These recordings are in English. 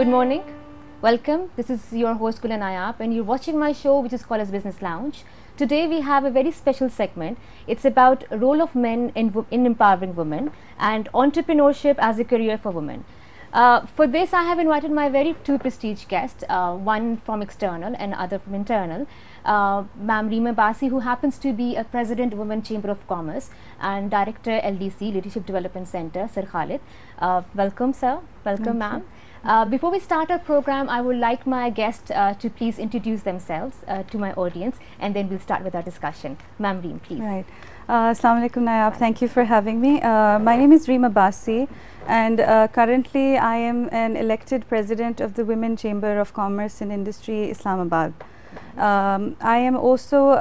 Good morning, welcome. This is your host Gulen Ayap and you're watching my show which is called as Business Lounge. Today we have a very special segment. It's about role of men in empowering women and entrepreneurship as a career for women. For this I have invited my two prestige guests, one from external and other from internal. Ma'am Reema Basi, who happens to be a President Women Chamber of Commerce and Director LDC Leadership Development Center, Sir Khalid. Welcome sir, welcome ma'am. Before we start our program, I would like my guests to please introduce themselves to my audience and then we'll start with our discussion. Ma'am Reem, please. Right. Assalamu alaikum Nayab, thank you for having me. My name is Reema Basi and currently I am an elected President of the Women Chamber of Commerce and Industry, Islamabad. I am also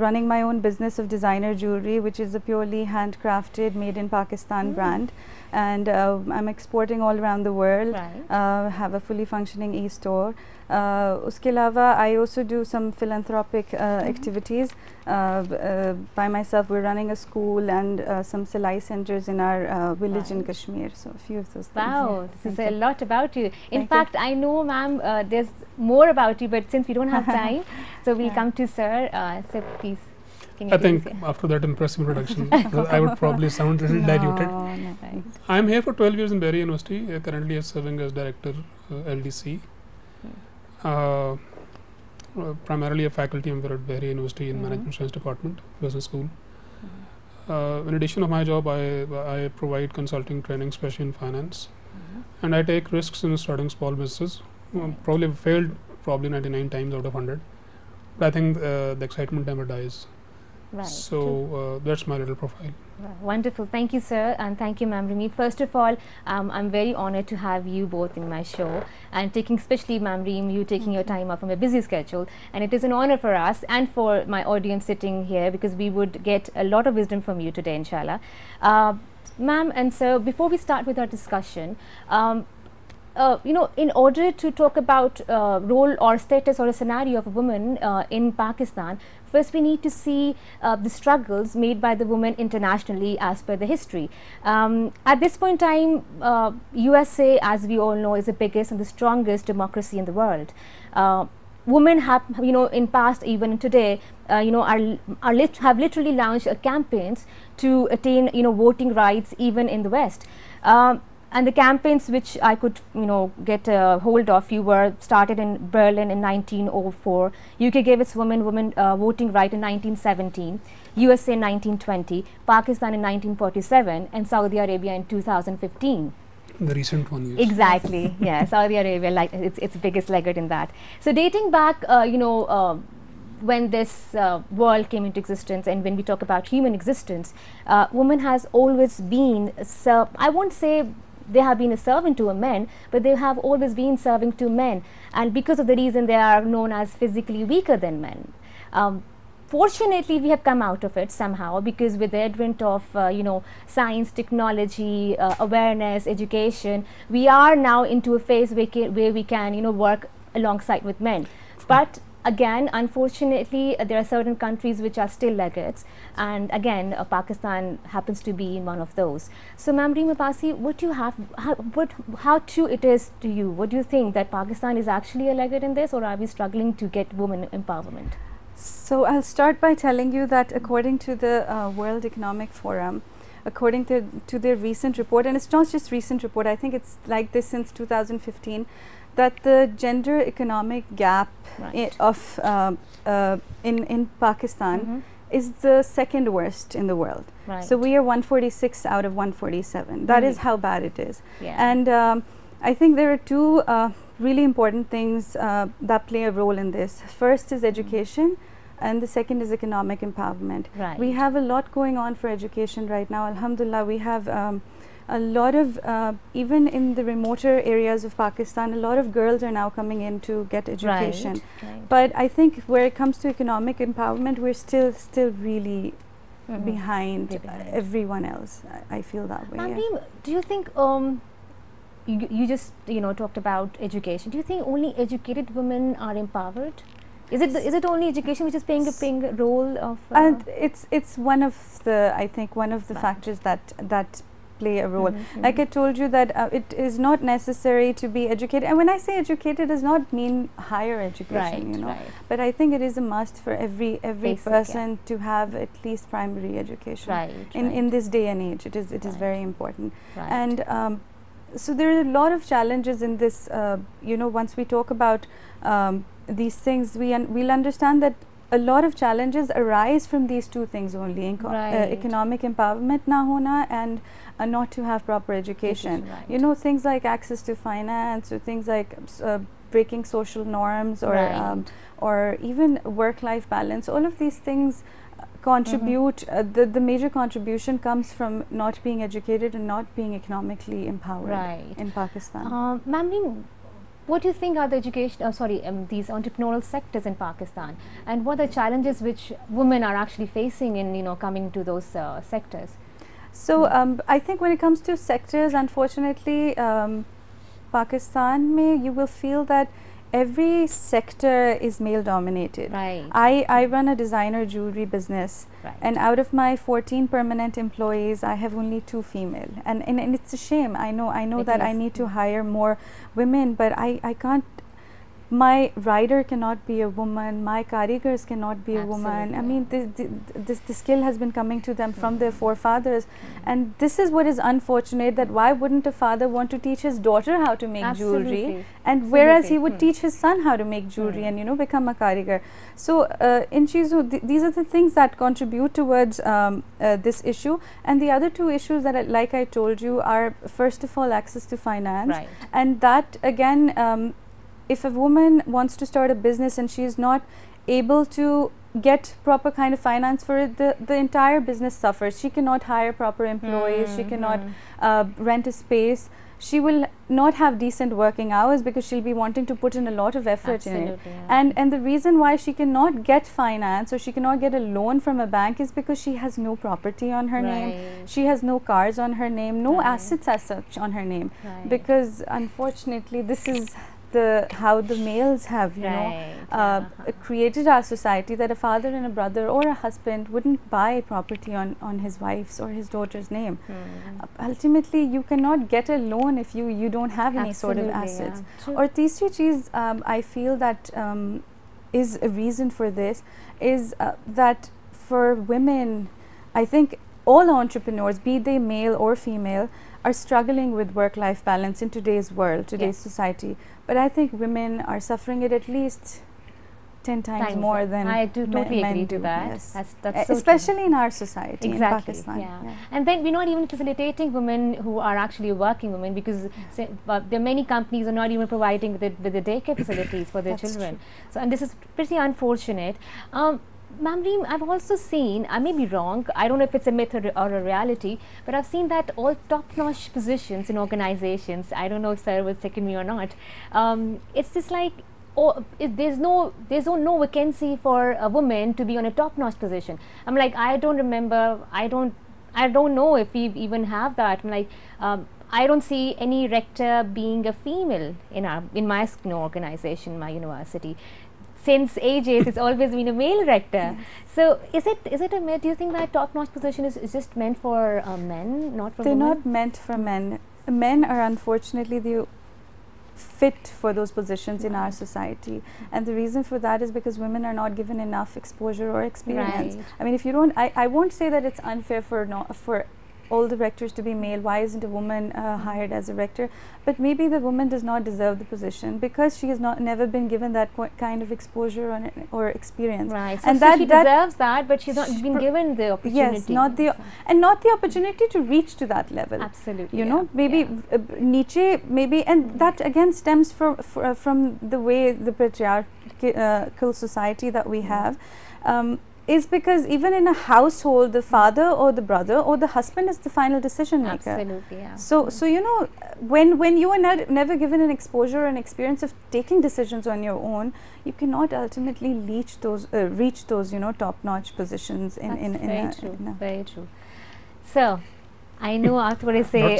running my own business of designer jewelry, which is a purely handcrafted, made in Pakistan brand, and I'm exporting all around the world. Right. Have a fully functioning e-store. Uske alawa, I also do some philanthropic activities by myself. We're running a school and some Salai centers in our village in Kashmir. So a few of those things. Wow, this is a lot about you. In fact, I know ma'am, there's more about you, but since we don't have time, so we'll come to sir. Sir, please. I think after that impressive introduction, I would probably sound a little diluted. No. Right. I am here for 12 years in Bahria University. Currently, I'm serving as Director LDC. Primarily a faculty member at Bahria University in Management Science Department, Business School. In addition to my job, I provide consulting training, especially in finance, and I take risks in starting small businesses. Probably failed 99 times out of 100, but I think the excitement never dies. Right. So that's my little profile. Wonderful. Thank you, sir, and thank you, Ma'am Reem. First of all, I'm very honored to have you both in my show, and especially Ma'am Reem, you taking your time out from a busy schedule, and it is an honor for us and for my audience sitting here because we would get a lot of wisdom from you today, inshallah. Ma'am and sir, before we start with our discussion, in order to talk about role or status or a scenario of a woman in Pakistan, first we need to see the struggles made by the women internationally as per the history. At this point in time, USA, as we all know, is the biggest and the strongest democracy in the world. Women have, in past, even today, have literally launched campaigns to attain, voting rights even in the West. And the campaigns which I could, get a hold of, were started in Berlin in 1904. UK gave its women voting right in 1917, USA in 1920, Pakistan in 1947, and Saudi Arabia in 2015. The recent one, yes. Exactly, yeah, Saudi Arabia, its biggest laggard in that. So dating back, when this world came into existence and when we talk about human existence, woman has always been, I won't say they have been a servant to a man, but they have always been serving to men, and because of the reason they are known as physically weaker than men. Fortunately, we have come out of it somehow, because with the advent of science, technology, awareness, education, we are now into a phase where we can work alongside with men. But again, unfortunately, there are certain countries which are still laggards, and again, Pakistan happens to be in one of those. So, Ma'am Reema Basi, how true it is to you? What do you think, that Pakistan is actually a laggard in this, or are we struggling to get women empowerment? So I'll start by telling you that according to the World Economic Forum, according to their recent report, and it's not just recent report, I think it's like this since 2015, that the gender economic gap in Pakistan is the second worst in the world. Right. So we are 146 out of 147. That is how bad it is. Yeah. And I think there are two really important things that play a role in this. First is education, and the second is economic empowerment. Right. We have a lot going on for education right now. Alhamdulillah, we have a lot of, even in the remoter areas of Pakistan, a lot of girls are now coming in to get education. Right. But I think where it comes to economic empowerment, we're still really behind everyone else. I feel that way. Ma'am, do you think, you just talked about education, do you think only educated women are empowered? Is it only education which is playing a role of? It's one of the, I think, one of the factors that play a role. Like I told you that it is not necessary to be educated, and when I say educated does not mean higher education, you know, but I think it is a must for every basic, person to have at least primary education. In this day and age, it is very important. And so there are a lot of challenges in this. You know, once we talk about these things, we'll understand that a lot of challenges arise from these two things only: economic empowerment na hona and not to have proper education. You know, things like access to finance, or things like breaking social norms, or even work-life balance. All of these things contribute. The major contribution comes from not being educated and not being economically empowered in Pakistan. Ma'am, what do you think are the these entrepreneurial sectors in Pakistan, and what are the challenges which women are actually facing in, you know, coming to those sectors? So I think when it comes to sectors, unfortunately, Pakistan you will feel that every sector is male dominated. I run a designer jewelry business, and out of my 14 permanent employees, I have only 2 female, and it's a shame. I know that I need to hire more women, but I can't. My rider cannot be a woman, my karigars cannot be a woman. I mean, the skill has been coming to them from their forefathers, and this is what is unfortunate, that why wouldn't a father want to teach his daughter how to make jewelry, and whereas he would teach his son how to make jewelry and, you know, become a karigar. So in Chizu, these are the things that contribute towards this issue. And the other 2 issues that like I told you are, first of all, access to finance, and that again, if a woman wants to start a business and she is not able to get proper kind of finance for it, the entire business suffers. She cannot hire proper employees, she cannot rent a space, she will not have decent working hours because she'll be wanting to put in a lot of effort in it. And the reason why she cannot get finance, or she cannot get a loan from a bank, is because she has no property on her name, she has no cars on her name, no assets as such on her name, because unfortunately this is how the males have, you know, created our society, that a father and a brother or a husband wouldn't buy property on his wife's or his daughter's name. Ultimately, you cannot get a loan if you don't have any sort of assets. Or teesri cheez, I feel that is a reason for this, is that for women, I think all entrepreneurs, be they male or female, are struggling with work-life balance in today's world, today's society. But I think women are suffering it at least 10 times more than I do totally agree to that. Yes. That's so especially true. In our society, in Pakistan. And then we're not even facilitating women who are actually working women, because there are many companies are not even providing with the daycare facilities for their children. So, and this is pretty unfortunate. Ma'am Reem, I've also seen, I may be wrong, I don't know if it's a myth or a reality, but I've seen that all top-notch positions in organizations, I don't know if Sir will second me or not, it's just like, there's no vacancy for a woman to be on a top-notch position. I'm like, I don't remember, I don't know if we even have that. I'm like, I don't see any rector being a female in my organization, my university. Since ages, it's always been a male rector. So is it a myth? Do you think that top-notch position is just meant for men, not for women? They're not meant for men. Men are unfortunately the fit for those positions in our society, and the reason for that is because women are not given enough exposure or experience. I mean, if you don't, I won't say that it's unfair for all the rectors to be male. Why isn't a woman hired as a rector? But maybe the woman does not deserve the position because she has never been given that kind of exposure or experience. So and that she deserves that, but she's not been given the opportunity. Yes, not the opportunity to reach to that level. Absolutely. You know, maybe Nietzsche, and that again stems from the way the patriarchal society that we have. Is because even in a household, the father or the brother or the husband is the final decision maker. Absolutely, yeah. So you know, when you are never given an exposure and experience of taking decisions on your own, you cannot ultimately reach those you know, top-notch positions very true. So I know after what I say,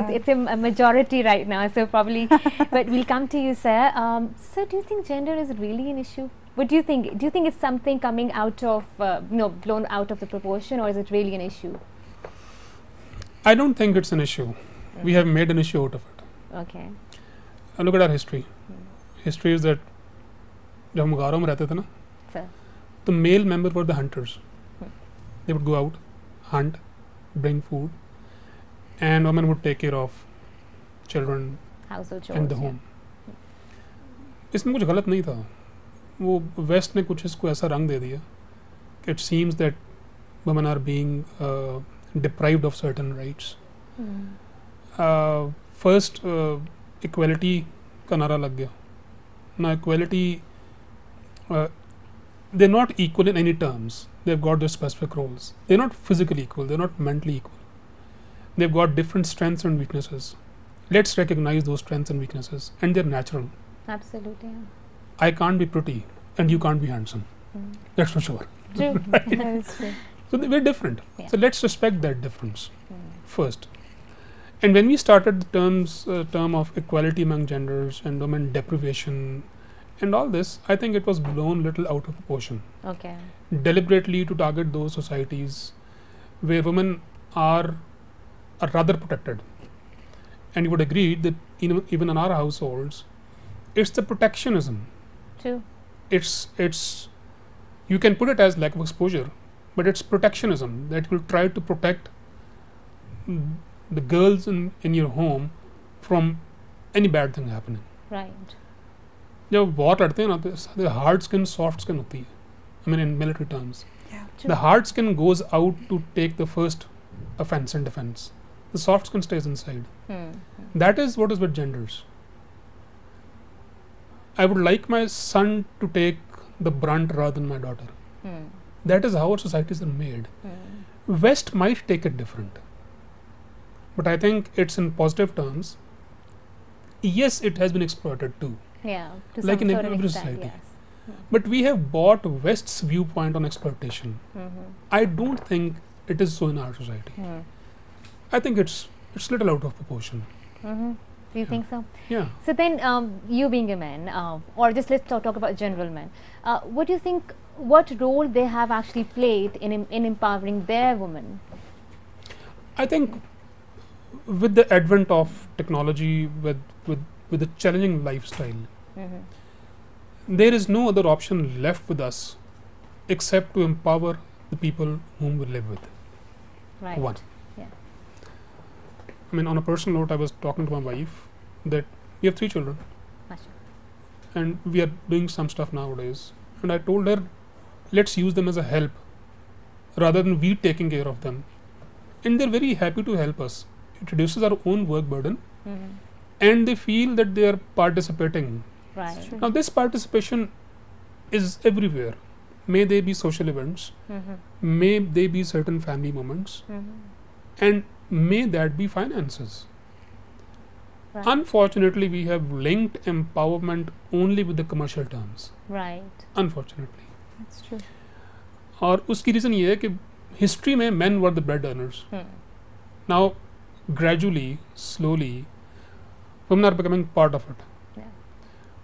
it's a majority right now, so probably, but we'll come to you, sir. So do you think gender is really an issue? What do you think? Do you think it's something coming out of, blown out of the proportion, or is it really an issue? I don't think it's an issue. We have made an issue out of it. Okay. Look at our history. History is that जब हम गारों में रहते थे ना, the male member were the hunters. They would go out, hunt, bring food, and women would take care of children, household chores, and the home. इसमें कुछ गलत नहीं था. वो वेस्ट ने कुछ इसको ऐसा रंग दे दिया कि it seems that women are being deprived of certain rights. First, equality का नारा लग गया. Now equality, they're not equal in any terms. They've got their specific roles. They're not physically equal. They're not mentally equal. They've got different strengths and weaknesses. Let's recognize those strengths and weaknesses, and they're natural. Absolutely. Yeah. I can't be pretty, and you can't be handsome. That's for sure. True. Right? That's true. So we're different. Yeah. So let's respect that difference first. And when we started the term of equality among genders and women deprivation and all this, I think it was blown little out of proportion. Okay. Deliberately to target those societies where women are rather protected. And you would agree that even in our households, it's the protectionism. True. It's you can put it as lack of exposure, but it's protectionism that will try to protect the girls in your home from any bad thing happening. Right. जब war लड़ते हैं ना तो the hard skin soft skin होती है. I mean in military terms. Yeah. True. The hard skin goes out to take the first offense and defense. The soft skin stays inside. That is what is with genders. I would like my son to take the brunt rather than my daughter. That is how our societies are made. West might take it different, but I think it's in positive terms. Yes, it has been exploited too. Yeah, to like some in sort of every extent, society. yes. But we have bought West's viewpoint on exploitation. I don't think it is so in our society. I think it's little out of proportion. Do you think so? Yeah. So then, you being a man, or just let's talk about general men, what do you think, what role they have actually played in empowering their women? I think with the advent of technology, with the challenging lifestyle, there is no other option left with us except to empower the people whom we live with. Right. One. Yeah. I mean, on a personal note, I was talking to my wife that we have 3 children. Mashallah. And we are doing some stuff nowadays. And I told her, let's use them as a help rather than we taking care of them. And they're very happy to help us. It reduces our own work burden, and they feel that they are participating. Right. Now, this participation is everywhere. May they be social events, may they be certain family moments, and may that be finances. Right. Unfortunately, we have linked empowerment only with the commercial terms. Right. Unfortunately. That's true. और उसकी reason ये है कि history में men were the bread earners. Now, gradually, slowly, women are becoming part of it. Yeah.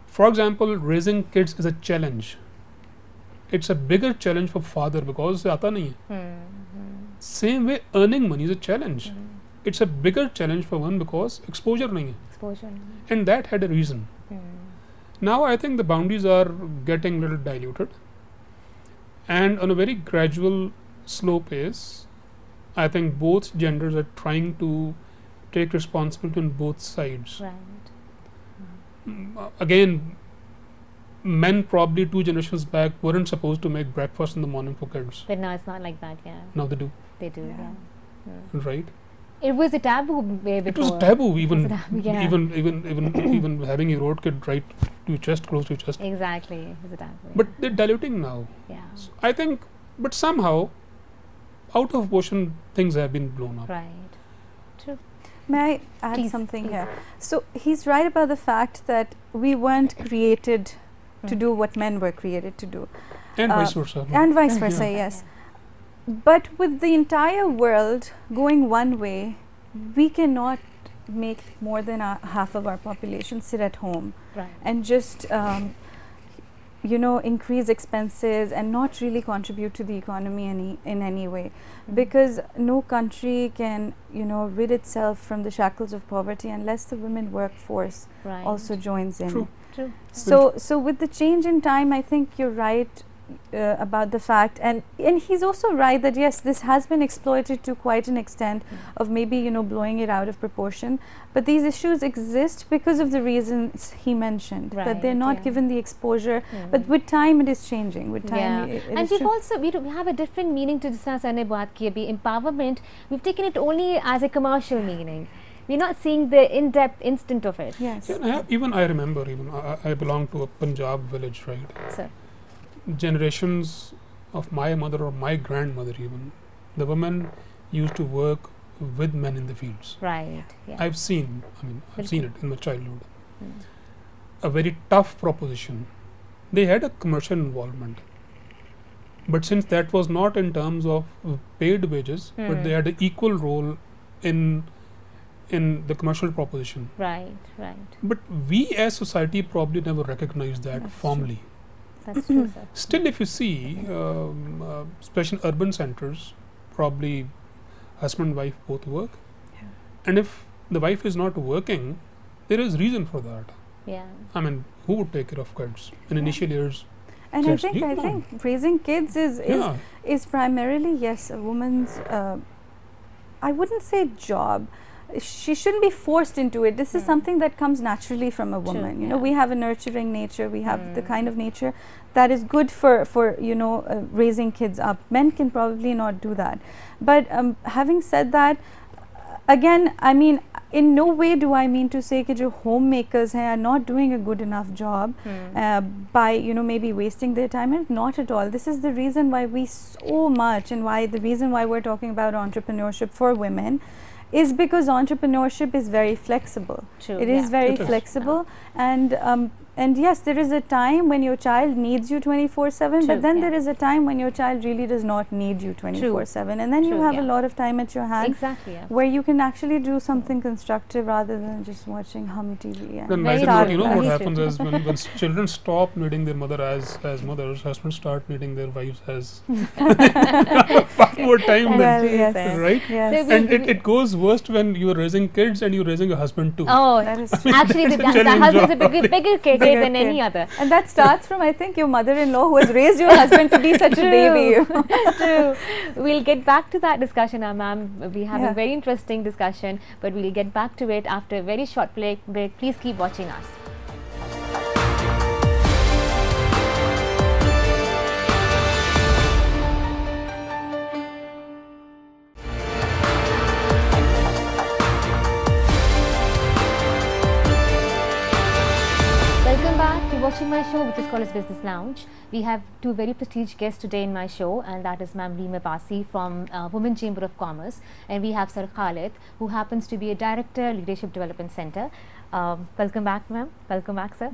For example, raising kids is a challenge. It's a bigger challenge for father because उसे आता नहीं है. Same way, earning money is a challenge. It's a bigger challenge for one because exposure नहीं है. Exposure. And that had a reason. Now I think the boundaries are getting a little diluted, and on a very gradual, slow pace, I think both genders are trying to take responsibility on both sides. Right. Again, men probably 2 generations back weren't supposed to make breakfast in the morning for kids. But now it's not like that, yeah. Now they do. They do, yeah. Right? It was a taboo way before. It was taboo, even yeah. even having your road kid right to your chest, close to your chest. Exactly, it was a taboo. But they're diluting now. Yeah. So I think, but somehow, out of proportion, things have been blown up. Right. True. May I add Please, something please. here? So he's right about the fact that we weren't created to do what men were created to do. And vice versa. And vice versa, yes. But with the entire world going one way, we cannot make more than half of our population sit at home Right. and just you know, increase expenses and not really contribute to the economy in any way, because no country can, you know, rid itself from the shackles of poverty unless the women workforce also joins in. True. So with the change in time, I think you're right about the fact, and he's also right that yes, this has been exploited to quite an extent of maybe, you know, blowing it out of proportion, but these issues exist because of the reasons he mentioned, that they're not given the exposure, but with time it is changing, with time and we've also, we have a different meaning to this empowerment. We've taken it only as a commercial meaning. We're not seeing the in-depth instant of it. Yes. Yeah, I remember, I belong to a Punjab village, right? Sir. Generations of my mother or my grandmother, even the women used to work with men in the fields. Right. Yeah. I've seen it in my childhood. A very tough proposition. They had a commercial involvement, but since that was not in terms of paid wages, but they had an equal role in the commercial proposition. Right. But we as society probably never recognized that formally. That's true, sir. Still, if you see, especially in urban centers, probably husband and wife both work, and if the wife is not working, there is reason for that. Yeah. I mean, who would take care of kids in initial years? And I think raising kids is primarily, yes, a woman's, I wouldn't say job. She shouldn't be forced into it. This is something that comes naturally from a woman. You know, we have a nurturing nature. We have the kind of nature that is good for you know, raising kids up. Men can probably not do that. But having said that, again, I mean, in no way do I mean to say that your homemakers are not doing a good enough job by, you know, maybe wasting their time. And not at all. This is the reason why we so much, and why the reason why we're talking about entrepreneurship for women, is because entrepreneurship is very flexible. It is very flexible, and yes, there is a time when your child needs you 24/7, but then there is a time when your child really does not need you 24/7, and then you have a lot of time at your hand, where you can actually do something constructive rather than just watching hum TV. And imagine what happens is when children stop needing their mother as mothers, husbands start needing their wives as far more time than right? Yes. And it goes worst when you are raising kids and you're raising a husband too. Oh, that is actually the husband is a bigger kid than any other. And that starts from, I think, your mother-in-law who has raised your husband to be such a baby. True. We'll get back to that discussion, ma'am. We have a very interesting discussion, but we'll get back to it after a very short break. Please keep watching us. Watching my show, which is called as Business Lounge. We have two very prestigious guests today in my show, and that is Ma'am Reema Basi from Women Chamber of Commerce, and we have Sir Khalid, who happens to be a Director, Leadership Development Center. Welcome back, ma'am. Welcome back, sir.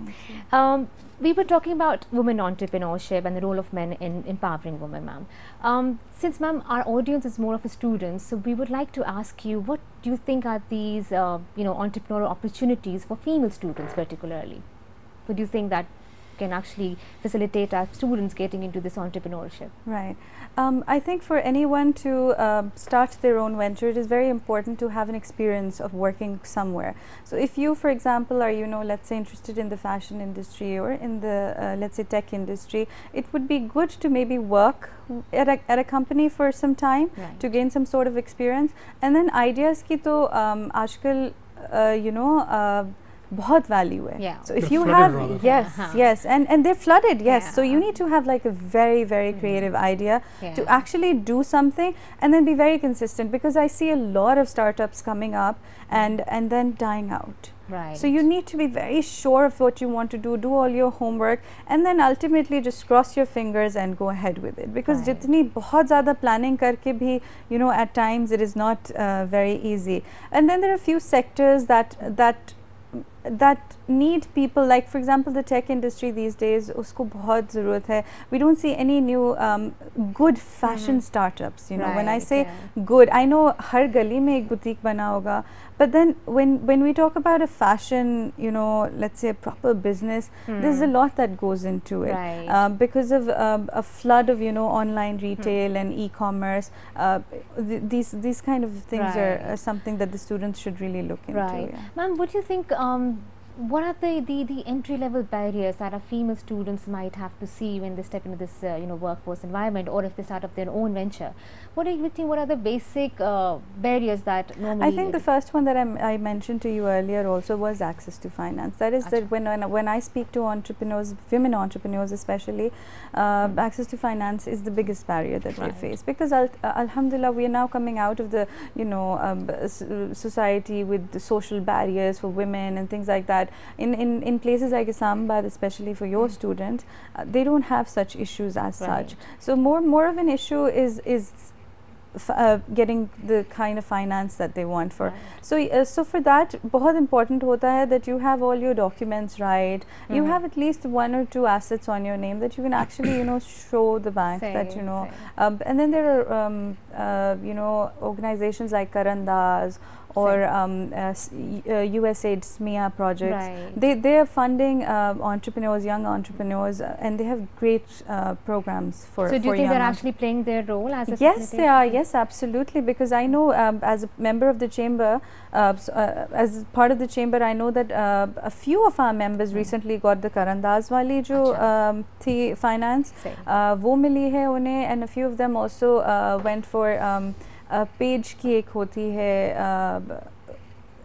We were talking about women entrepreneurship and the role of men in empowering women, ma'am. Since, ma'am, our audience is more of a students, so we would like to ask you, what do you think are these, entrepreneurial opportunities for female students particularly? What do you think that can actually facilitate our students getting into this entrepreneurship? Right. I think for anyone to start their own venture, it is very important to have an experience of working somewhere. So if you, for example, are, let's say interested in the fashion industry or in the, let's say, tech industry, it would be good to maybe work at a company for some time to gain some sort of experience. And then ideas ki to aajkal, बहुत value hai. So if you have, yes, and they're flooded, so you need to have like a very, very creative idea to actually do something and then be very consistent, because I see a lot of startups coming up and then dying out. Right. So you need to be very sure of what you want to do all your homework, and then ultimately just cross your fingers and go ahead with it, because jitni bahut zyada planning karke bhi, at times it is not very easy. And then there are a few sectors that that need people, like for example the tech industry these days, usko bahut zarurat hai. We don't see any new good fashion startups, you know. When I say good, I know har gali mein ek boutique bana hoga, but then when we talk about a fashion, you know, let's say a proper business, there's a lot that goes into it, because of a flood of, you know, online retail and e-commerce. These kind of things are something that the students should really look into. Ma'am, what do you think, what are the entry-level barriers that our female students might have to see when they step into this you know, workforce environment, or if they start up their own venture? What do you think, what are the basic barriers that normally? I think the first one that I mentioned to you earlier also was access to finance. That is that when I speak to entrepreneurs, women entrepreneurs especially, access to finance is the biggest barrier that they face, because alhamdulillah we are now coming out of the, you know, society with the social barriers for women and things like that. In places like Islamabad, especially for your students, they don't have such issues as such. So more of an issue is getting the kind of finance that they want for. So for that, बहुत important होता है that you have all your documents right. You have at least 1 or 2 assets on your name that you can actually, you know, show the bank that, you know. And then there are you know, organizations like Karandas or USAID SMEA projects. They are funding entrepreneurs, young entrepreneurs, and they have great programs for. So do you think they're actually playing their role as a Yes, they are. Yes, absolutely. Because I know as a member of the chamber, as part of the chamber, I know that a few of our members recently got the Karandas wali jo thi finance, wo mili hai unhe, and a few of them also went for page की एक होती है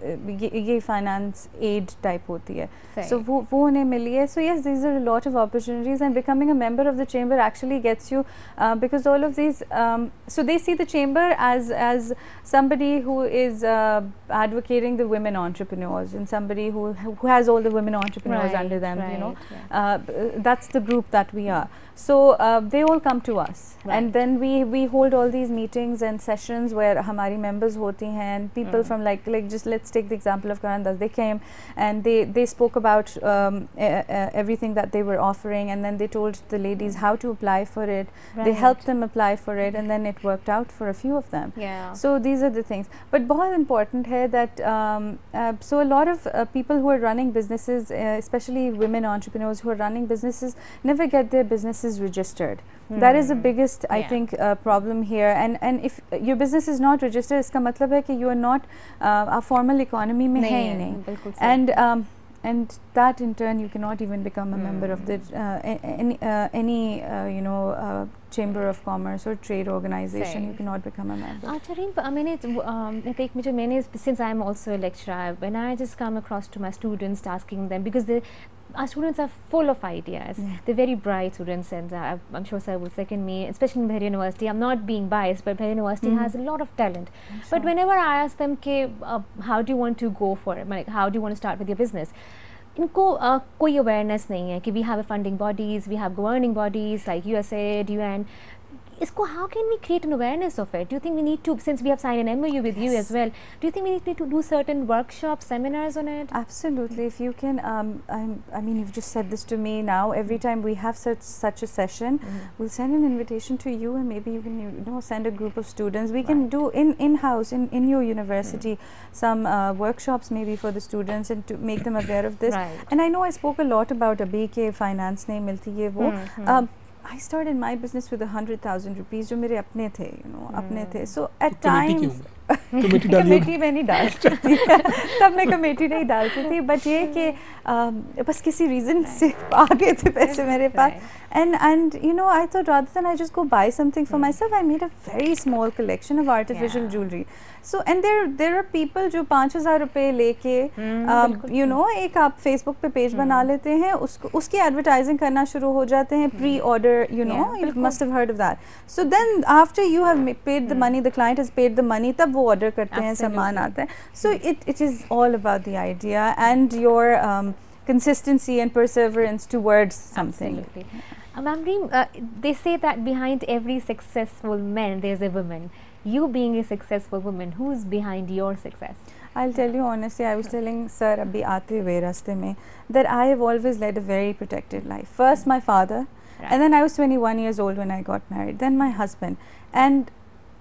ये finance aid type होती है, so वो उन्हें मिली है. So yes, these are a lot of opportunities, and becoming a member of the chamber actually gets you because all of these so they see the chamber as somebody who is advocating the women entrepreneurs, and somebody who has all the women entrepreneurs under them, you know. That's the group that we are. So they all come to us, and then we hold all these meetings and sessions where हमारी members होती हैं, and people from like just let's take the example of Karandas. They came and they spoke about everything that they were offering, and then they told the ladies how to apply for it. They helped them apply for it, and then it worked out for a few of them. So these are the things. But बहुत important है that so a lot of people who are running businesses, especially women entrepreneurs who are running businesses, never get their businesses registered. That is the biggest, I think, problem here. And if your business is not registered, इसका मतलब है कि you are not a formal economy में है ही नहीं. And that in turn you cannot even become a member of the any you know chamber of commerce or trade organization. You cannot become a member. I mean, since I am also a lecturer, when I just come across to my students, asking them, because our students are full of ideas. They're very bright students, and I'm sure sir will second me, especially in Bahria University. I'm not being biased, but Bahria University has a lot of talent. But whenever I ask them, how do you want to go for it? Like, how do you want to start with your business? इनको कोई awareness नहीं है कि we have a funding bodies, we have governing bodies like USAID, UN. How can we create an awareness of it? Do you think we need to, since we have signed an MOU with you as well, do you think we need to do certain workshops, seminars on it? Absolutely. If you can, I mean, you've just said this to me now. Every time we have such a session, we'll send an invitation to you, and maybe you can, you know, send a group of students. We can do in-house in your university some workshops maybe for the students, and to make them aware of this. And I know I spoke a lot about abhi ke finance nahi milti ye wo. I started my business with 100,000 rupees जो मेरे अपने थे, you know, अपने थे. So at times committee में नहीं डालती थी तब मैं कमेटी नहीं डालती थी, बट ये कि बस किसी रीज़न से आ गए थे पैसे मेरे पास. And you know, I thought rather than I just go buy something for myself, I made a very small collection of artificial jewelry. So and there are people जो 5,000 रुपए लेके you know, एक आप Facebook पे page बना लेते हैं, उसकी एडवर्टाइजिंग करना शुरू हो जाते हैं, pre-order, you know, you must have heard of that. So then after you have paid the money, the client has paid the money, तब वो order करते हैं, सामान आता है. So it is all about the idea and your consistency and perseverance towards something. Absolutely. Ma'am Reem, they say that behind every successful man there's a woman. You being a successful woman, who's behind your success? I'll tell you honestly, I was telling Sir abhi aate hue raste mein that I have always led a very protected life. First my father, and then I was 21 years old when I got married, then my husband. And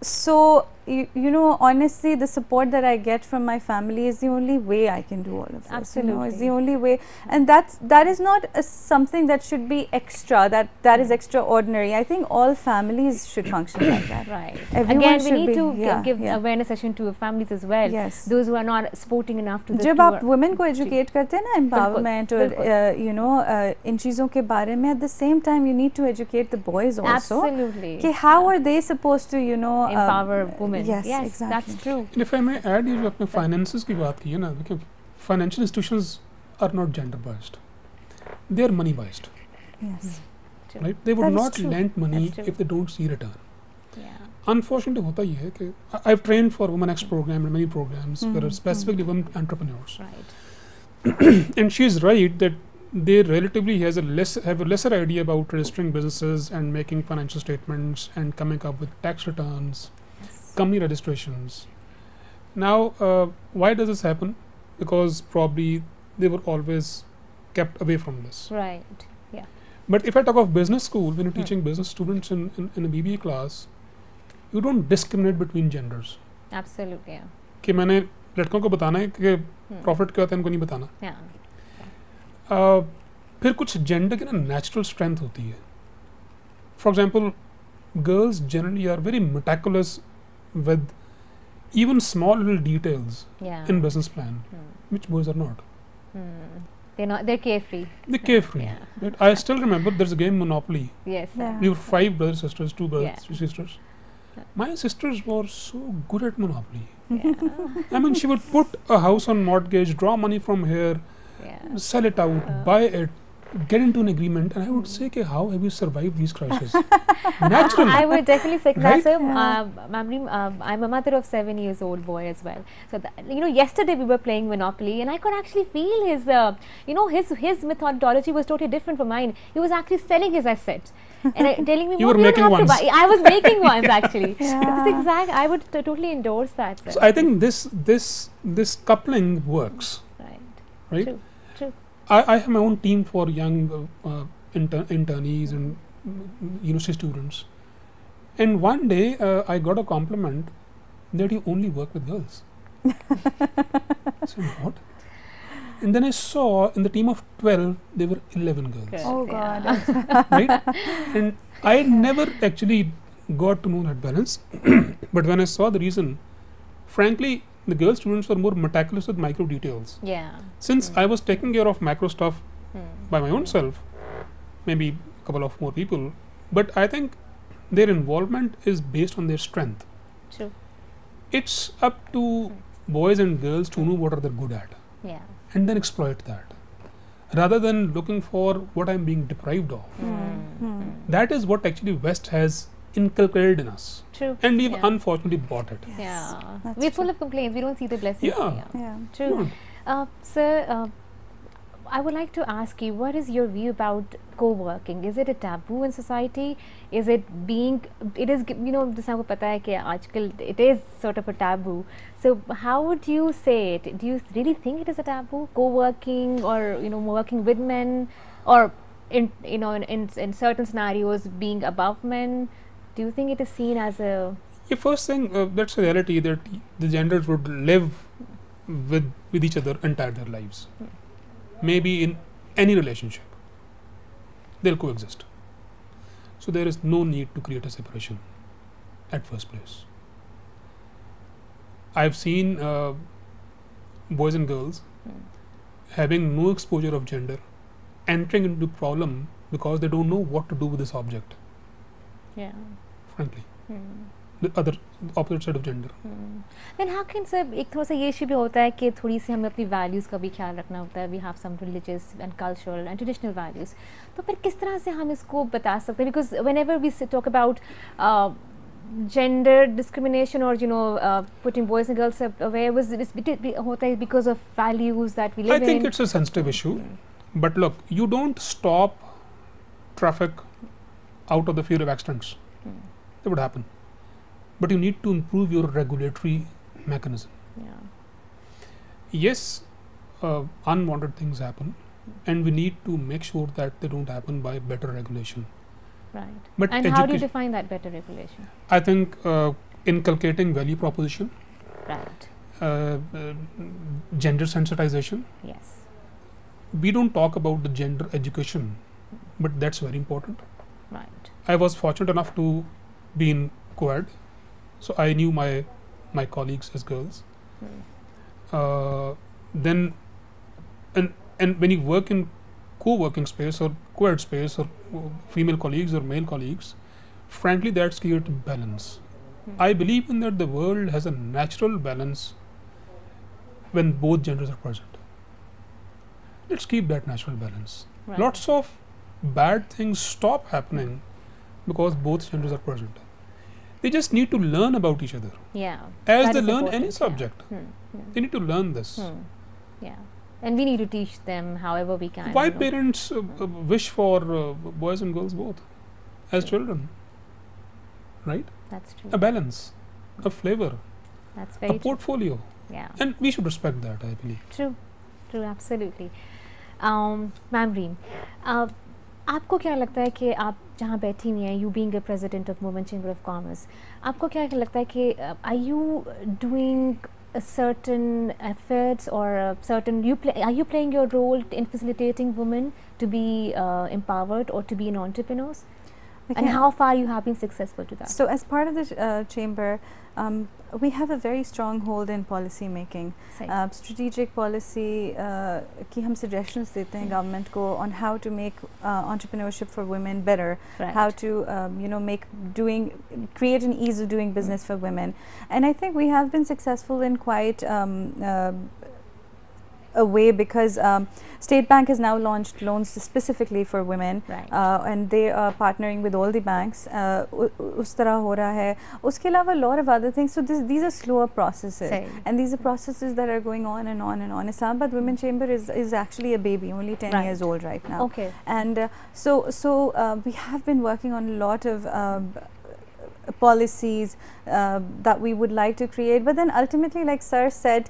so you know, honestly, the support that I get from my family is the only way I can do all of this. Absolutely, you know, it's the only way, and that is not something that should be extra. That is extraordinary. I think all families should function like that. Right. Everyone Again, we should need be, to give awareness session to families as well. Yes. Those who are not sporting enough to. जब आप women को educate करते हैं ना, empowerment और you know इन चीज़ों के बारे में, at the same time you need to educate the boys also. Absolutely. कि how are they supposed to, you know, empower women? Yes, exactly. That's true. And if I may add, ये जो आपने finances की बात की है ना, देखिए financial institutions are not gender biased, they are money biased. Yes. Right? They would not lend money if they don't see return. Yeah. Unfortunately होता ये है कि I've trained for Women X program and many programs that are specifically women entrepreneurs. Right. And she's right that they relatively have a lesser idea about registering businesses and making financial statements and coming up with tax returns, company registrations. Now, why does this happen? Because probably they were always kept away from this. Right. Yeah. But if I talk of business school, when you're teaching business students in a BBA class, you don't discriminate between genders. Absolutely. Yeah. कि मैंने लड़कों को बताना है कि profit क्या होता है, इनको नहीं बताना. Yeah. फिर कुछ जेंडर की ना नेचुरल स्ट्रेंथ होती है. For example, girls generally are very meticulous with even small little details in business plan, which boys are not. They're carefree. They're carefree. Yeah. Right? I still remember there's a game Monopoly. Yes. Yeah. We were 5 brothers, sisters, 2 brothers, 3 sisters. My sisters were so good at Monopoly. Yeah. I mean, she would put a house on mortgage, draw money from here, sell it out, buy it, get into an agreement, and I would say, okay, how have you survived these crises? Naturally. I would definitely say, Right? I'm a mother of 7-year-old boy as well. So, you know, yesterday we were playing Monopoly, and I could actually feel his, you know, his methodology was totally different from mine. He was actually selling his assets and telling me, you were don't making have ones. to buy. I was making ones actually. It's exact. I would totally endorse that. Sir. So I think this coupling works. Right? True. True. I have my own team for young internees and university students, and one day I got a compliment that you only work with girls. I said, what? And then I saw in the team of 12 there were 11 girls. Oh God. Right? And I never actually got to know that balance. But when I saw the reason, frankly, the girl students were more meticulous with micro details. Yeah. Since I was taking care of macro stuff by my own self, maybe a couple of more people, but I think their involvement is based on their strength. True. It's up to boys and girls to know what are they good at. Yeah. And then exploit that, rather than looking for what I'm being deprived of. That is what actually West has inculcated in us. True. And we've unfortunately bought it. Yeah. We're full of complaints. We don't see the blessings. Yeah. True. Sir, I would like to ask you, what is your view about co-working? Is it a taboo in society? Is it being, it is, you know, जिसको पता है कि आजकल it is sort of a taboo. So how would you say it? Do you really think it is a taboo? Co-working, or, you know, working with men, or in, you know, in certain scenarios being above men? Do you think it is seen as a... The first thing, that's a reality that the genders would live with each other entire their lives. Maybe in any relationship, they'll coexist. So there is no need to create a separation at first place. I've seen boys and girls having no exposure of gender entering into problem because they don't know what to do with this object. Yeah. Frankly. The opposite side of gender. Then how can, sir, एक थोड़ा सा ये issue भी होता है कि थोड़ी सी हमें अपनी values का भी ख्याल रखना होता है. We have some religious and cultural and traditional values. तो फिर किस तरह से हम इसको बता सकते हैं? Because whenever we talk about gender discrimination, or, you know, putting boys and girls away, होता है because of values that we live in. I think it's a sensitive issue. But look, you don't stop traffic out of the fear of accidents. That would happen. But you need to improve your regulatory mechanism. Yeah. yes, unwanted things happen, and we need to make sure that they don't happen by better regulation. Right. But and how do you define that better regulation? I think inculcating value proposition. Right. Gender sensitization. Yes. We don't talk about the gender education, but that's very important. Right. I was fortunate enough to be in co-ed, so I knew my colleagues as girls. Then and when you work in co-working space or co-ed space or female colleagues or male colleagues, frankly, that's created balance. I believe in that the world has a natural balance when both genders are present. Let's keep that natural balance. Right. Lots of bad things stop happening because both genders are present. They just need to learn about each other. Yeah. As they learn any subject, yeah. they need to learn this. Yeah. And we need to teach them however we can. Why parents wish for boys and girls both as children? Right? That's true. A balance, a flavor, that's very a portfolio. Yeah. And we should respect that, I believe. True. True, absolutely. Ma'am Reem, आपको क्या लगता है कि आप जहाँ बैठी हुई हैं, you being a president of Women Chamber of Commerce, आपको क्या लगता है कि are you doing a certain efforts or a certain are you playing your role in facilitating women to be empowered or to be entrepreneurs? And how far you have been successful to that? So as part of the chamber, we have a very strong hold in policy making. Strategic policy ki hum suggestions dete hain government ko on how to make entrepreneurship for women better, how to create an ease of doing business for women. And I think we have been successful in quite a way, because State Bank has now launched loans specifically for women, and they are partnering with all the banks. Us tarah ho raha hai. Uske alawa a lot of other things. So these are slower processes, and these are processes that are going on and on and on. Islamabad Women Chamber is actually a baby, only 10 years old right now. Okay. And so we have been working on a lot of policies that we would like to create, but then ultimately, like sir said,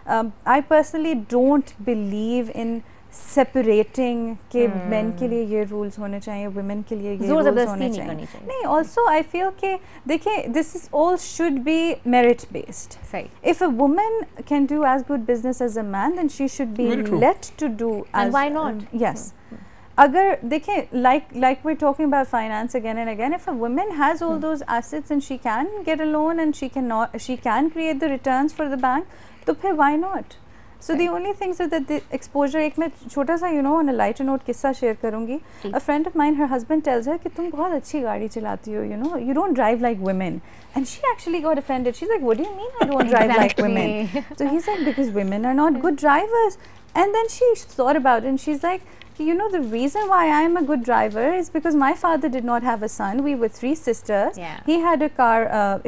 I personally don't believe in separating के men के लिए ये rules होने चाहिए, women के लिए ये rules होने चाहिए. नहीं, also I feel कि देखिए, this is all should be merit based. If a woman can do as good business as a man, then she should be let to do. And why not? Yes. Agar dekhe, like we're talking about finance again and again, if a woman has all those assets and she can get a loan and she can create the returns for the bank, तो फिर why not? So the only thing is that the exposure, एक मैं छोटा सा on a lighter note किस्सा share करूँगी. A friend of mine, her husband tells her कि तुम बहुत अच्छी गाड़ी चलाती हो, you don't drive like women. And she actually got offended. She's like, what do you mean I don't drive like women? So he said, because women are not good drivers. And then she thought about it and she's like, the reason why I am a good driver is because my father did not have a son. We were 3 sisters. He had a car,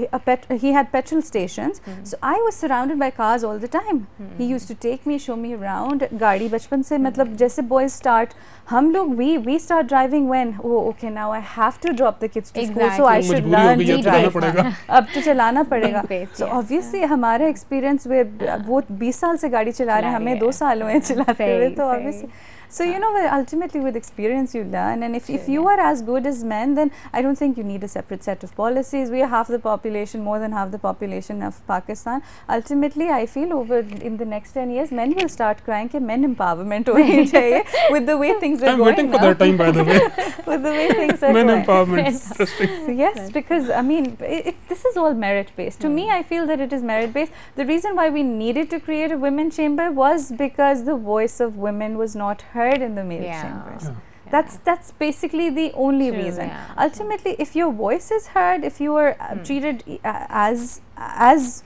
he had petrol stations. So I was surrounded by cars all the time. He used to take me, show me around. Gaadi bachpan se, matlab jaise boys start, we start driving when, oh okay, now I have to drop the kids to school, so I should learn to drive. Ab to chalana padega. So obviously हमारा experience with वो 20 साल से गाड़ी चला रहे हैं, हमें 2 साल हुए चलाते हुए, तो obviously. So ultimately with experience you learn, and if you are as good as men, then I don't think you need a separate set of policies. We are half the population, more than half the population of Pakistan. Ultimately, I feel in the next 10 years, men will start crying कि men empowerment होनी चाहिए with the way things are going. I'm waiting for that time, by the way. With the way things are men going. Empowerment. Yes, because I mean, this is all merit based. To me, I feel that it is merit based. The reason why we needed to create a women chamber was because the voice of women was not heard in the male chambers. That's basically the only reason. Ultimately, if your voice is heard, if you are treated as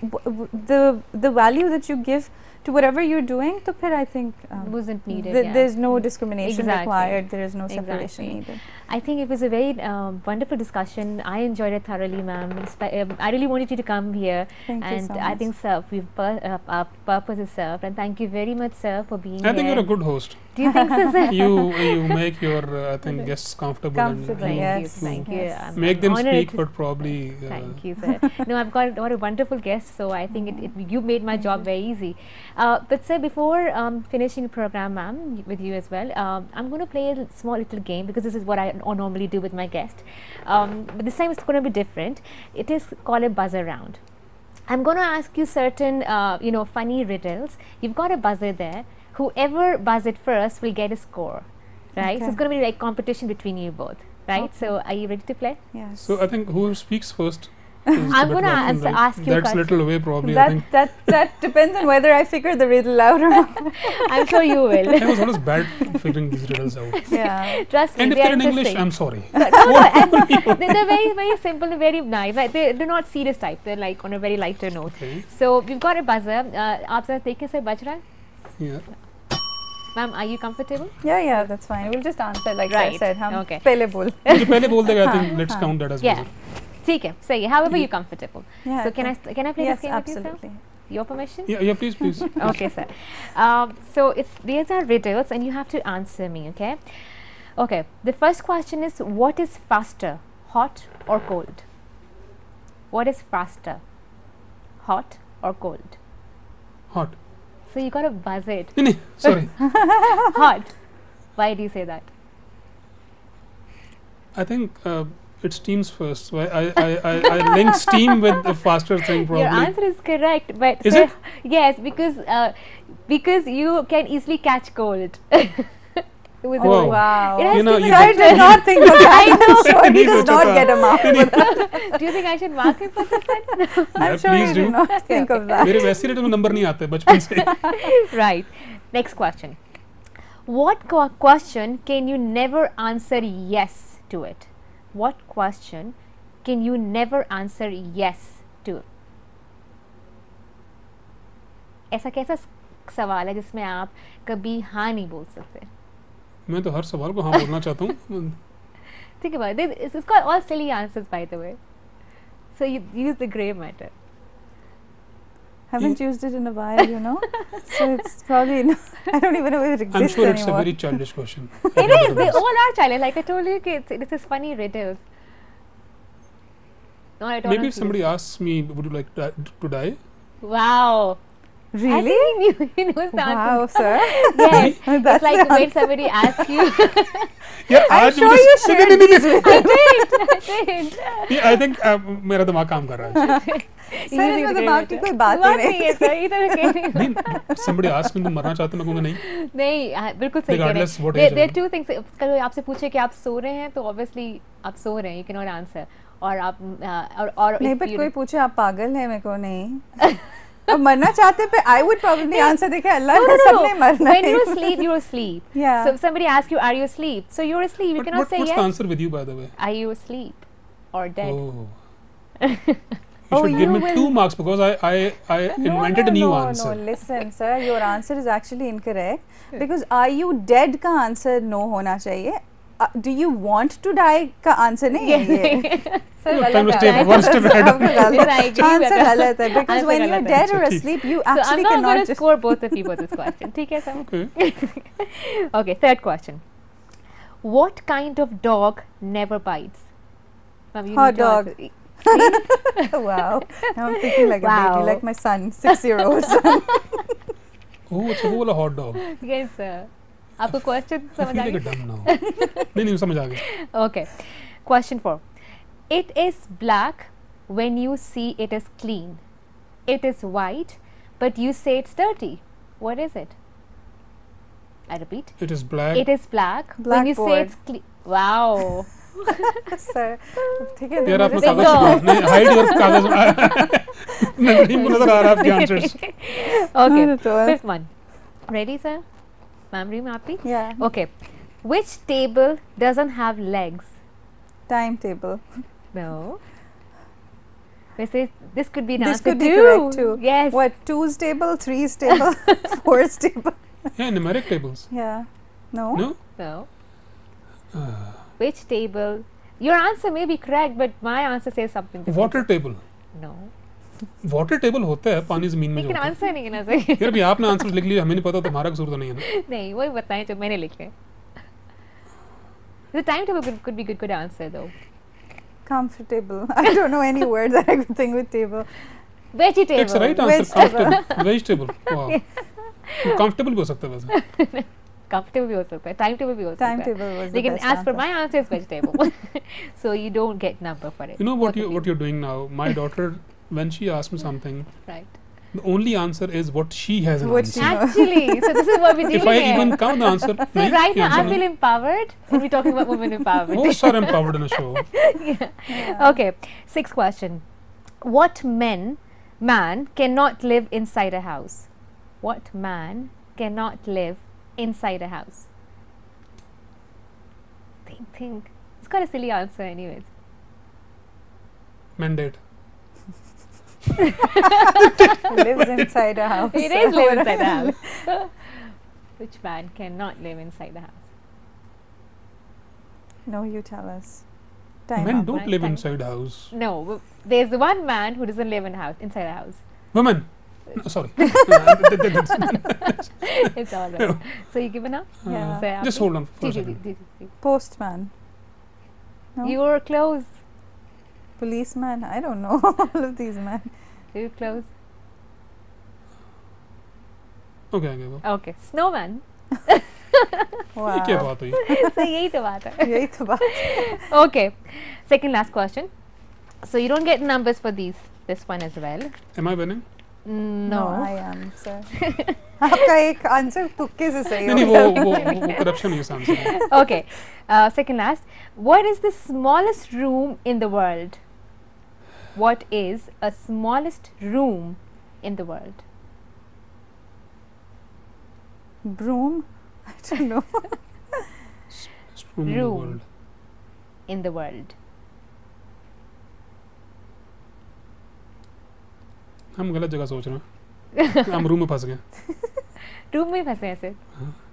the value that you give to whatever you're doing, to I think wasn't needed. There's no discrimination required. There is no separation needed. I think it was a very wonderful discussion. I enjoyed it thoroughly, ma'am. I really wanted you to come here. Thank you so much. I think, sir, our purpose is served. And thank you very much, sir, for being here. I think you're a good host. Do you think so, sir? you make your I think guests comfortable. Thank you. Make them speak, but probably. Thank you, sir. No, I've got a wonderful guest, so I think you made my job very easy. But sir, before finishing the program, ma'am, with you as well, I'm going to play a small little game, because this is what I normally do with my guest. But this time it's going to be different. It is called a buzzer round. I'm going to ask you certain, funny riddles. You've got a buzzer there. Whoever buzz it first will get a score, right? Okay. So it's going to be like competition between you both, right? Okay. So are you ready to play? Yes. So I think who speaks first? I'm going to ask you. That's a little away, probably. That depends on whether I figure the riddle out or not. I'm sure you will. I was always bad figuring these riddles out. Yeah. Trust me. And if they're in English, I'm sorry. They're very, very simple and very nice. Like they're not serious type. They're like on a very lighter note. Okay. So we've got a buzzer. Aap zara dekhe se baj raha hai? Yeah. Ma'am, are you comfortable? Yeah, that's fine. We'll just answer like I said. Okay. Pehle bol. Pehle bol dega, I think let's count that as well. ठीक है, सही है. However you're comfortable. Yeah. So can I play this game with you, sir? Absolutely. Your permission? Yeah, please. Okay, sir. So these are riddles, and you have to answer me. Okay. Okay. The first question is: what is faster, hot or cold? What is faster, hot or cold? Hot. So you gotta buzz it. No, sorry. Hot. Why do you say that? I think it steams first. So I link steam with the faster thing probably. Your answer is correct, but is it? Yes, because you can easily catch cold. Wow. I did not think of that. I know. Sure, he does not get a mark for that. Do you think I should mark it for this one? I'm sure you did not think of that. मेरे वैसे return number नहीं आते बचपन से. Right. Next question. What question can you never answer yes to it? What question can you never answer yes to? ऐसा कैसा सवाल है जिसमें आप कभी हाँ नहीं बोल सकते? मैं तो हर सवाल को हाँ बोलना चाहता हूँ. Think about it. It's called all silly answers, by the way. So you use the grey matter. Haven't used it in a while, so it's probably I don't even know if it exists I'm sure anymore. It's a very childish question. It is. They all are childish. Like I told you, this is funny riddles. No, I don't. Maybe if somebody asks me, would you like to die? Wow. Really? I think he knows the answer. Wow, sir. Yes. It's like when somebody asks you. Yeah, I'm sure you should. I did. Yeah, I think मेरा दिमाग काम कर रहा है. Sir इसमें दिमाग की कोई बात ही नहीं है सर इधर के. Somebody asks me तुम मरना चाहते मैं कहूँगा नहीं. नहीं बिल्कुल सही कह रहे हैं. There are two things. कल आपसे पूछे कि आप सो रहे हैं तो obviously आप सो रहे हैं. You cannot answer. और आप और नहीं but कोई पूछे आप पागल हैं मेरे को नहीं. अब मरना चाहते पे I would probably answer देखे अल्लाह ने सबने मरना है. When you sleep, you're asleep. Yeah. So if somebody asks you, are you asleep? So you're asleep. You cannot say yes. What's the answer with you, by the way? Are you asleep or dead? Oh. You should give me 2 marks because I invented a new answer. No, listen, sir. Your answer is actually incorrect because are you dead का answer no होना चाहिए. Do you want to die का answer नहीं है. Answer गलत है because when you're dead or asleep you actually cannot. So I'm not going to score both of you for this question. ठीक है sir. Okay. Okay. Third question. What kind of dog never bites? Hot dog. Wow. Now I'm thinking like a baby, like my son, 6-year-old son. Oh, it's a whole hot dog. Yes sir. आपको question समझ आ गया? नहीं समझ आ गया. Okay. Question 4. It is black when you see it is clean. It is white, but you say it's dirty. What is it? I repeat. It is black. It is black when you say it's clean. Wow. Sir, ठीक है. यार आपने कागज नहीं hide your कागज. नहीं नजर आ रहा आपके answers. Okay. Fifth one. Ready, sir? Ma'am, are you happy? Yeah. Okay. Which table doesn't have legs? Timetable. No. This could be an answer. This could be correct too. Yes. What? 2's table, 3's table, 4's table. Yeah, numeric tables. Yeah. No. No. No. Which table? Your answer may be correct, but my answer says something different. Water table. No. Water table होता है पानी ज़मीन में जो लेकिन होता है। Answer नहीं है ना सही। यार भी आपने आंसर लिख लिया, हमें नहीं पता तो हमारा कसूर तो नहीं है ना। नहीं, वही बताएं जो मैंने लिखे। The timetable could be good answer though. Comfortable. I don't know any words that I could think with table. Vegetable. It's the right answer. Comfortable. Vegetable. Wow. Comfortable भी हो सकता है वैसे। Comfortable भी हो सकता है, timetable भी हो सकता है। Timetable was the लेकिन best as per answer. my answer is vegetable. So you don't get number for it. You know what you're doing now? My daughter, when she asks me something, Right. the only answer is what she has an What answer. she knows. Actually, so this is what we're If dealing I with. even count the answer, So nahi, right ye now I answer feel nahi. empowered when we're talking about women empowerment. Most are empowered in a show. Yeah. Okay, sixth question. What man cannot live inside a house? What man cannot live inside a house? Think. It's got a silly answer anyways. Mandate. Lives inside a house. It is live inside the house. Which man cannot live inside the house? No, you tell us. Time Men up. don't Right, live time. inside house. No, there's one man who doesn't live in a house, inside a house. Women. No, sorry. It's all right. So you given up? Yeah. So Just hold on for a second. Postman. No? You're close. Policeman. I don't know all of these men. You're close. Okay, I gave up. Okay. Snowman. Wow. ये क्या बात हुई? So यही तो बात है. यही तो बात है. Okay. Second last question. So you don't get numbers for this one as well. Am I winning? No. I am, sir. आपका एक आंसर तुक्के से सही नहीं होगा. वो corruption है इस आंसर में. Okay. Second last. What is the smallest room in the world? What is a smallest room in the world? Broom? I don't know. Room in the Room. world. In the world. हम गलत जगह सोच रहे हैं. हम room में फंस गए. रूम में फंसे ऐसे.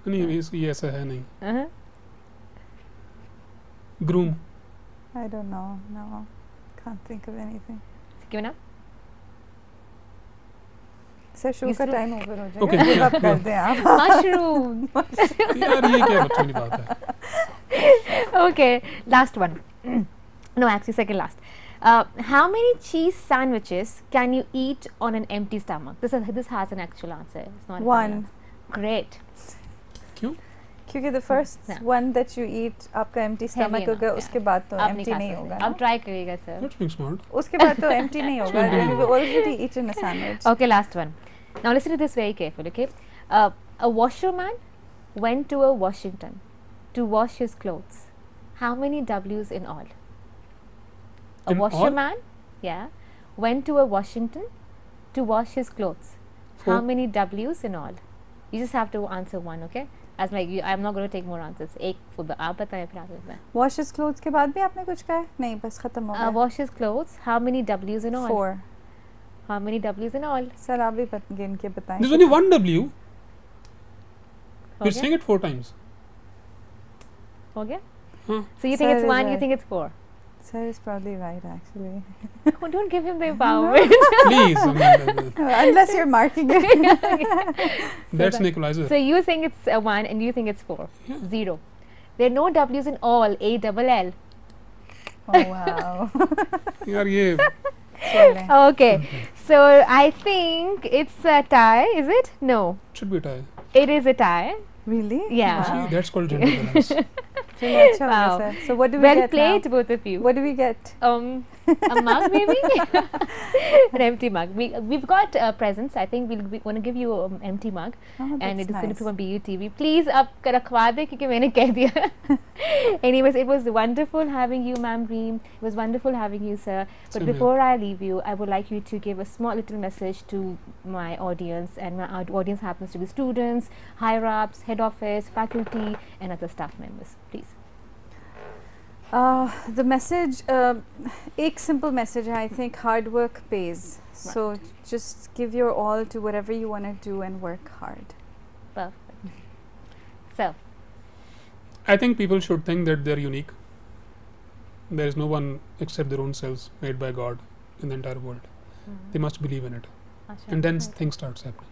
नहीं ये ऐसा है नहीं. Uh-huh. Groom. I don't know. No. Can't think of anything. Given up? Sir show का टाइम ओवर हो जाएगा. Okay, Give yeah, up कर दें आप. Mushroom. यार ये क्या बच्चों की बात है. Okay. Last one. No, actually second last. How many cheese sandwiches can you eat on an empty stomach? This has an actual answer. It's not a One. funny answer. Great. क्यों? क्योंकि the first Yeah. one that you eat आपका empty stomach Heavy होगा, enough, उसके yeah. बाद तो आप empty खा नहीं सकते. होगा. अब try करिएगा sir. That's being smart. उसके बाद तो empty नहीं होगा. Then you've already eaten a sandwich. Okay, last one. Now listen to this very carefully, okay? A washerman went to a Washington to wash his clothes. How many W's in all? A In all? washerman, yeah, went to a Washington to wash his clothes. How Four. many W's in all? You just have to answer one, okay? As like I'm not going to take more answers. एक खुद आप बताएं फिर आप बताएं. Wash his clothes के बाद भी आपने कुछ कहा है? नहीं, बस खत्म हो गया. Wash his clothes. How many W's in all? 4. How many W's in all? Sir आप भी गिन के बताएं. There's only one W. हो You're गया? saying it 4 times. हो गया? Huh? So you think Sir it's is 1, you right. think it's 4. Sir is probably right actually. Oh, don't give him the empowerment. Please. I mean, Unless you're marking it. that's an equalizer. So you think it's 1 and you think it's 4. Yeah. 0. There are no W's in all. A-double-L. Oh wow. यार ये चलें. Okay. So I think it's a tie. Is it? No. should be a tie. It is a tie. Really? Yeah. Wow. See, that's called gender balance. चलिए, अच्छा हो गया, Wow. sir. So what do we Well get played, now? both of you. What do we get? A mug maybe? An empty mug. We've got presents. I think we'll want to give you an empty mug. Oh, And that's it is going to nice. be on BUTV. Please up रखवा दे क्योंकि मैंने कह दिया. Anyways, it was wonderful having you, Ma'am Reem. It was wonderful having you, sir. But Same here. before I leave you, I would like you to give a small little message to my audience. And my audience happens to be students, higher ups, head office, faculty, and other staff members. Please. The message, एक simple message है, I think hard work pays. So just give your all to whatever you want to do and work hard. Perfect. So, I think people should think that they're unique there is no one except their own selves made by God in the entire world. They must believe in it. And then things starts happening.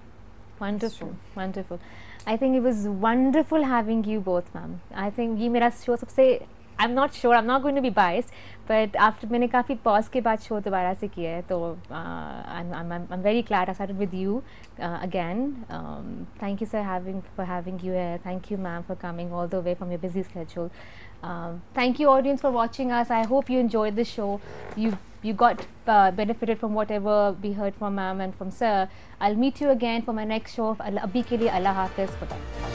Wonderful, wonderful. I think it was wonderful having you both, ma'am. I think ये मेरा show सबसे, I'm not sure, I'm not going to be biased, but after मैंने काफ़ी pause के बाद show दोबारा से किया है, तो I'm very glad I started with you again. Thank you, sir, for having you here. Thank you, ma'am, for coming all the way from your busy schedule. Thank you, audience, for watching us. I hope you enjoyed the show. You got benefited from whatever we heard from ma'am and from sir. I'll meet you again for my next show. Abhi ke liye Allah Hafiz. Bye-bye.